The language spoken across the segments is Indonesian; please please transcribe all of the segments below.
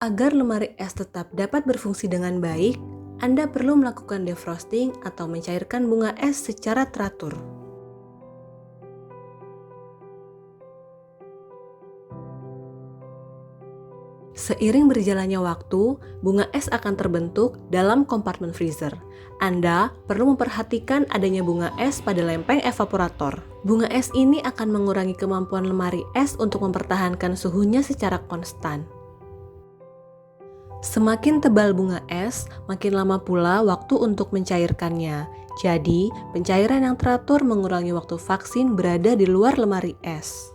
Agar lemari es tetap dapat berfungsi dengan baik, Anda perlu melakukan defrosting atau mencairkan bunga es secara teratur. Seiring berjalannya waktu, bunga es akan terbentuk dalam kompartemen freezer. Anda perlu memperhatikan adanya bunga es pada lempeng evaporator. Bunga es ini akan mengurangi kemampuan lemari es untuk mempertahankan suhunya secara konstan. Semakin tebal bunga es, makin lama pula waktu untuk mencairkannya. Jadi, pencairan yang teratur mengurangi waktu vaksin berada di luar lemari es.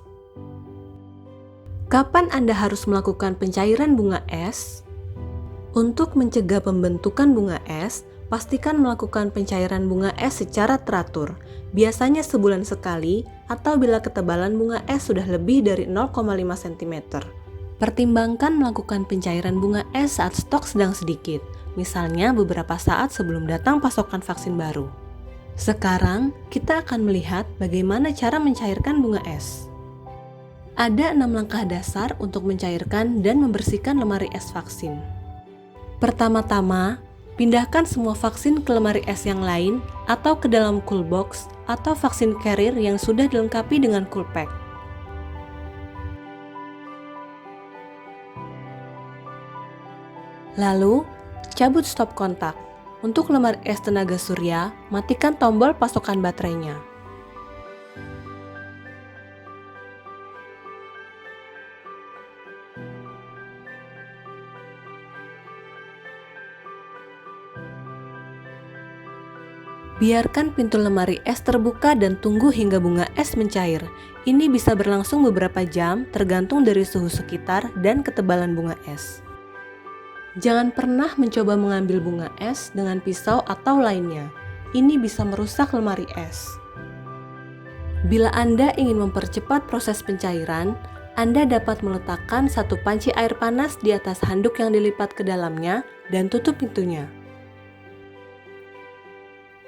Kapan Anda harus melakukan pencairan bunga es? Untuk mencegah pembentukan bunga es, pastikan melakukan pencairan bunga es secara teratur, biasanya sebulan sekali atau bila ketebalan bunga es sudah lebih dari 0,5 cm. Pertimbangkan melakukan pencairan bunga es saat stok sedang sedikit, misalnya beberapa saat sebelum datang pasokan vaksin baru. Sekarang, kita akan melihat bagaimana cara mencairkan bunga es. Ada 6 langkah dasar untuk mencairkan dan membersihkan lemari es vaksin. Pertama-tama, pindahkan semua vaksin ke lemari es yang lain atau ke dalam cool box atau vaksin carrier yang sudah dilengkapi dengan cool pack. Lalu, cabut stop kontak. Untuk lemari es tenaga surya, matikan tombol pasokan baterainya. Biarkan pintu lemari es terbuka dan tunggu hingga bunga es mencair. Ini bisa berlangsung beberapa jam tergantung dari suhu sekitar dan ketebalan bunga es. Jangan pernah mencoba mengambil bunga es dengan pisau atau lainnya. Ini bisa merusak lemari es. Bila Anda ingin mempercepat proses pencairan, Anda dapat meletakkan satu panci air panas di atas handuk yang dilipat ke dalamnya dan tutup pintunya.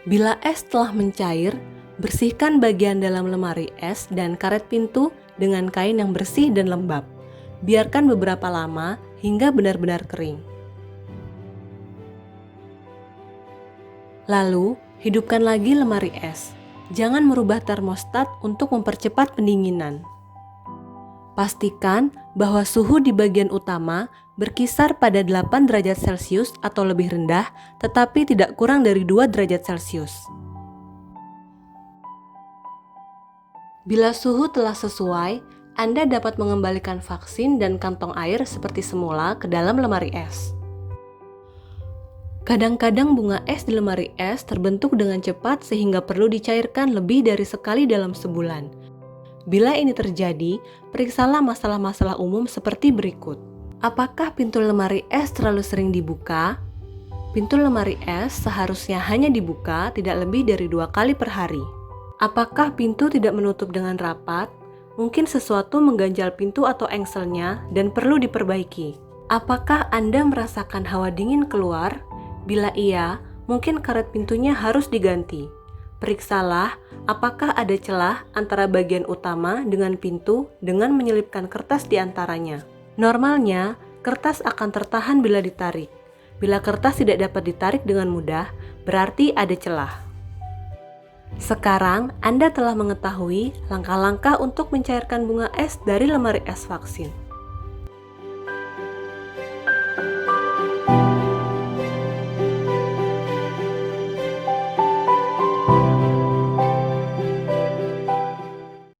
Bila es telah mencair, bersihkan bagian dalam lemari es dan karet pintu dengan kain yang bersih dan lembab. Biarkan beberapa lama hingga benar-benar kering. Lalu, hidupkan lagi lemari es. Jangan merubah termostat untuk mempercepat pendinginan. Pastikan bahwa suhu di bagian utama berkisar pada 8 derajat Celcius atau lebih rendah, tetapi tidak kurang dari 2 derajat Celcius. Bila suhu telah sesuai, Anda dapat mengembalikan vaksin dan kantong air seperti semula ke dalam lemari es. Kadang-kadang bunga es di lemari es terbentuk dengan cepat sehingga perlu dicairkan lebih dari sekali dalam sebulan. Bila ini terjadi, periksalah masalah-masalah umum seperti berikut. Apakah pintu lemari es terlalu sering dibuka? Pintu lemari es seharusnya hanya dibuka tidak lebih dari 2 kali per hari. Apakah pintu tidak menutup dengan rapat? Mungkin sesuatu mengganjal pintu atau engselnya dan perlu diperbaiki. Apakah Anda merasakan hawa dingin keluar? Bila iya, mungkin karet pintunya harus diganti. Periksalah apakah ada celah antara bagian utama dengan pintu dengan menyelipkan kertas di antaranya. Normalnya, kertas akan tertahan bila ditarik. Bila kertas tidak dapat ditarik dengan mudah, berarti ada celah. Sekarang, Anda telah mengetahui langkah-langkah untuk mencairkan bunga es dari lemari es vaksin.